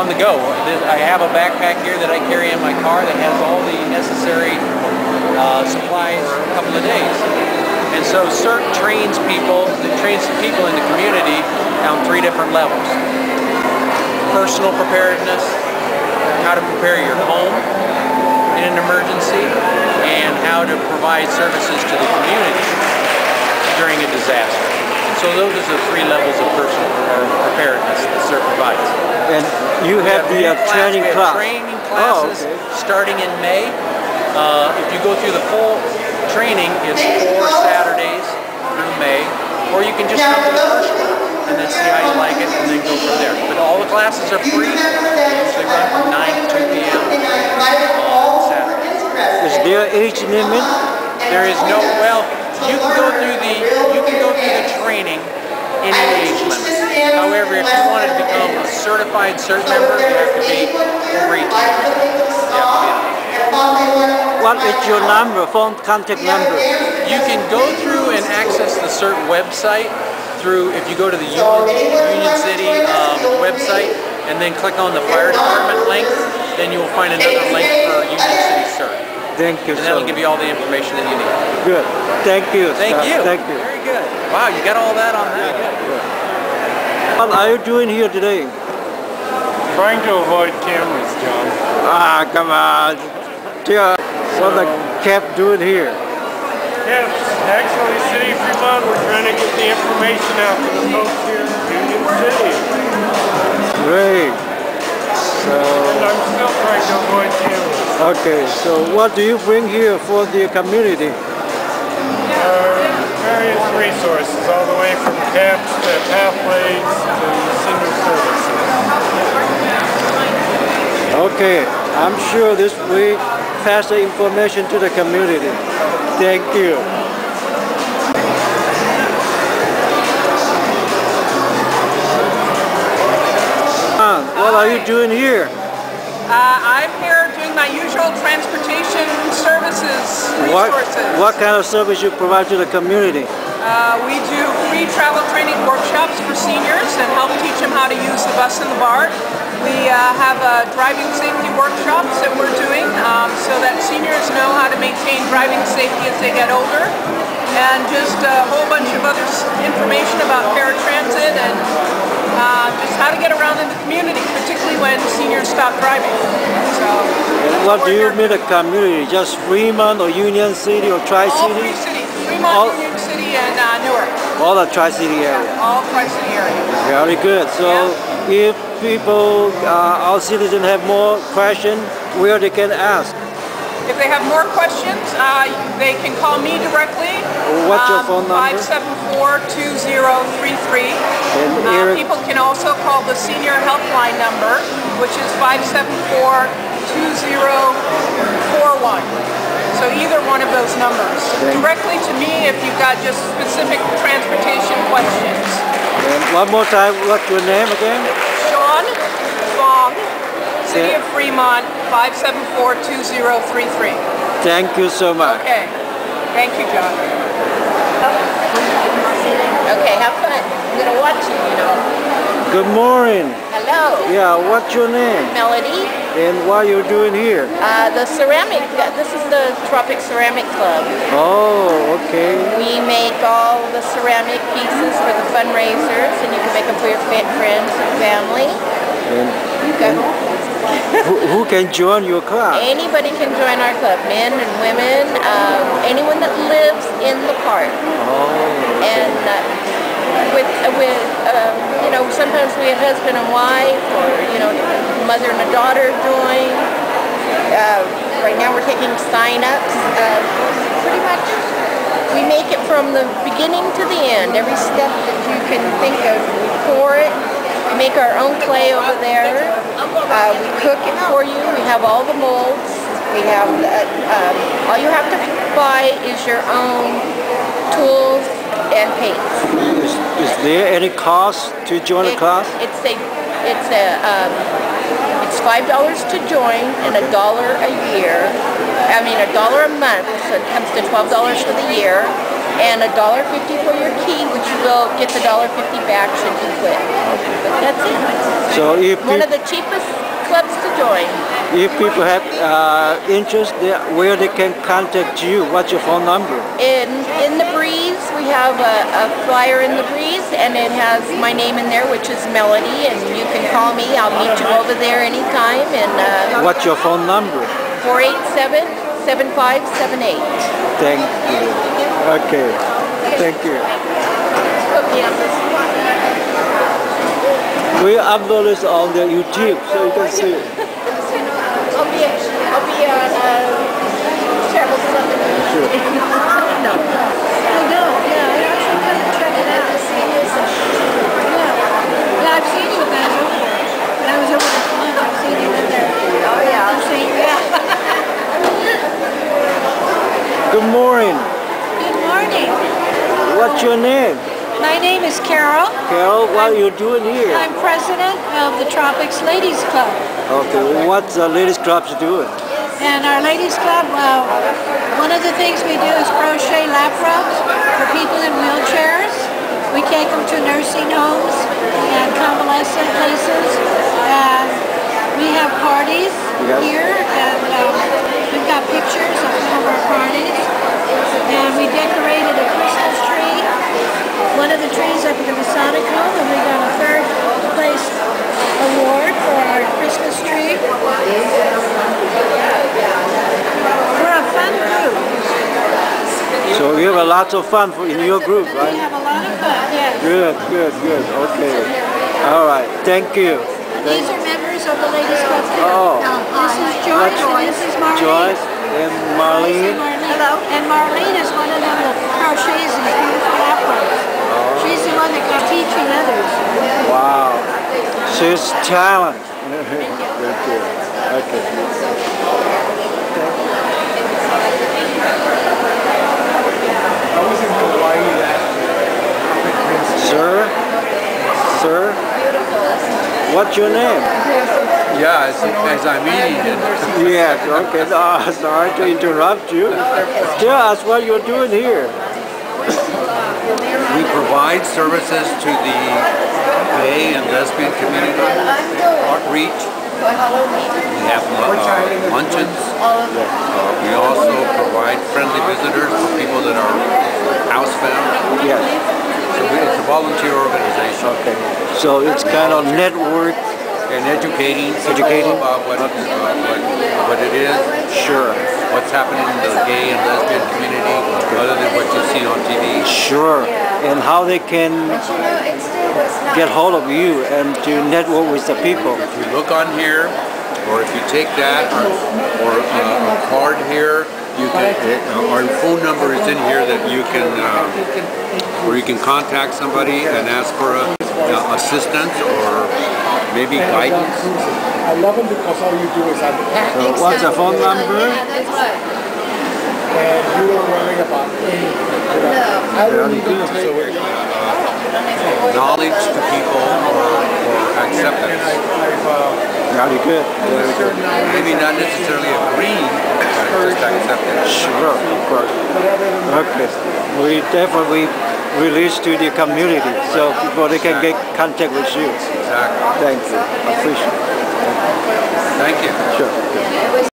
on the go. I have a backpack here that I carry in my car that has all the necessary supplies for a couple of days. And so CERT trains people in the community on 3 different levels. Personal preparedness, how to prepare your home in an emergency, and how to provide services to the community during a disaster. So those are the 3 levels of personal preparedness that CERT provides. And you have the training class. Training classes starting in May. If you go through the full training, it's 4 Saturdays through May, or you can just come to the first one and then see how you like it and then go from there. But all the classes are free. They usually run from 9 to 2 p.m. on Saturday. Is there age limit? There is no, well, you can go through the training any age limit. However, if you wanted to become a certified CERT member, you have to be over 18. What is your number, phone contact number? You can go through and access the CERT website through, if you go to the Union City website and then click on the fire department link, then you will find another link for Union City CERT. Thank you. And that'll give you all the information that you need. Good. Thank you. Thank you. Thank you. Very good. Wow, you got all that on that. Good. What are you doing here today? Trying to avoid cameras, John. Ah, come on. What the cap doing here? Yes, actually, City of Fremont, we're trying to get the information out to the folks here in Union City. Great. And I'm still trying to avoid cameras. Okay, so what do you bring here for the community? Various resources, all the way from camps to pathways to senior services. Okay, I'm sure this will pass the information to the community. Thank you. What are you doing here? I'm here doing my usual transportation services resources. What kind of service you provide to the community? We do free travel training workshops for seniors and help teach them how to use the bus and the BART. We have driving safety workshops that we're doing so that seniors know how to maintain driving safety as they get older, and just a whole bunch of other information about paratransit and just how to get around in the community, particularly when seniors stop driving. So, what do you mean a community? Just Fremont or Union City or Tri-City? All 3 cities, Fremont, Union City, and Newark. All the Tri-City area? Yeah, all Tri-City area. Very good. So if people, our citizens have more questions, where they can ask? If they have more questions, they can call me directly. What's your phone number? 574-2033. People can also call the senior helpline number, which is 574-2041. So either one of those numbers. Directly to me if you've got just specific transportation questions. And one more time, what's your name again? Sean Fong, City of Fremont, 574-2033. Thank you so much. Okay. Thank you, John. Okay, have fun. I'm going to watch you, you know. Good morning. Hello. Yeah, what's your name? Melody. And what are you doing here? The ceramic, this is the Tropic Ceramic Club. Oh, okay. We make all the ceramic pieces for the fundraisers, and you can make them for your friends and family. And who can join your club? Anybody can join our club, men and women, anyone that lives in the park. Oh. And you know, sometimes we have husband and wife, or you know, mother and a daughter join. Right now we're taking sign-ups. Pretty much, we make it from the beginning to the end. Every step that you can think of, we pour it. We make our own clay over there. We cook it for you. We have all the molds. We have all you have to buy is your own tools and paints. Is there any cost to join a class? It's $5 to join and $1 a year. I mean $1 a month, so it comes to $12 for the year. and $1.50 for your key, which you will get the $1.50 back should you quit. But that's it. So if One of the cheapest clubs to join. if people have interest, where they can contact you, what's your phone number? In the Breeze, we have a flyer in the Breeze, and it has my name in there, which is Melody, and you can call me. I'll meet you over there anytime. And What's your phone number? 487-7578. Thank you. Okay. Thank you. We upload this on the YouTube, so you can see it. I'll be on Travel Summit. Sure. No. I know, yeah. I actually come and check it out. Yeah, I've seen you guys over there. When I was over there, I've seen you in there. Oh, yeah. I've seen you, yeah. Good morning. Good morning. What's your name? My name is Carol. Carol, what are you doing here? I'm president of the Tropics Ladies Club. Okay, what's the ladies club doing? And our Ladies Club, one of the things we do is crochet lap robes for people in wheelchairs. We take them to nursing homes and convalescent places. And we have parties here, and we've got pictures of some of our parties. And we decorated a Christmas tree, one of the trees up at the Masonic Home, and we got a third place award for our Christmas tree. We're a fun group. So you have a lot of fun in your group, We right? have a lot of fun, yes. Good. Okay. All right. Thank you. These are members of the Ladies Club too. Oh. This is Joyce and this is Marlene. Joyce and Marlene. Hello. And Marlene is one of them that crochets these beautiful apples. She's the one that can teaching others. Wow. She's talent. Thank you. Okay. Sir, what's your name? Yeah, as I'm eating. Yes, okay. Sorry to interrupt you. Tell us what you're doing here. We provide services to the gay and lesbian community, outreach. We have luncheons. We also provide friendly visitors for people that are housebound. Yes. So it's a volunteer organization. Okay. So it's kind of network. And educating Educating. about what it is. Sure. What's happening in the gay and lesbian community, other than what you see on TV. Sure. And how they can get hold of you and to network with the people. If you look on here, or if you take that, or a card here, you can. Our phone number is in here that you can, where you can contact somebody and ask for assistance or maybe guidance. I love them because all you do is unpack. So what's the phone number? And you don't worry about anything. I don't even take Knowledge to people or acceptance. Very good. Very good. Maybe not necessarily agreeing, but just acceptance. Sure, of course. Okay. We definitely release to the community so people they can get contact with you. Exactly. Thank you. Appreciate it. Thank you. Sure.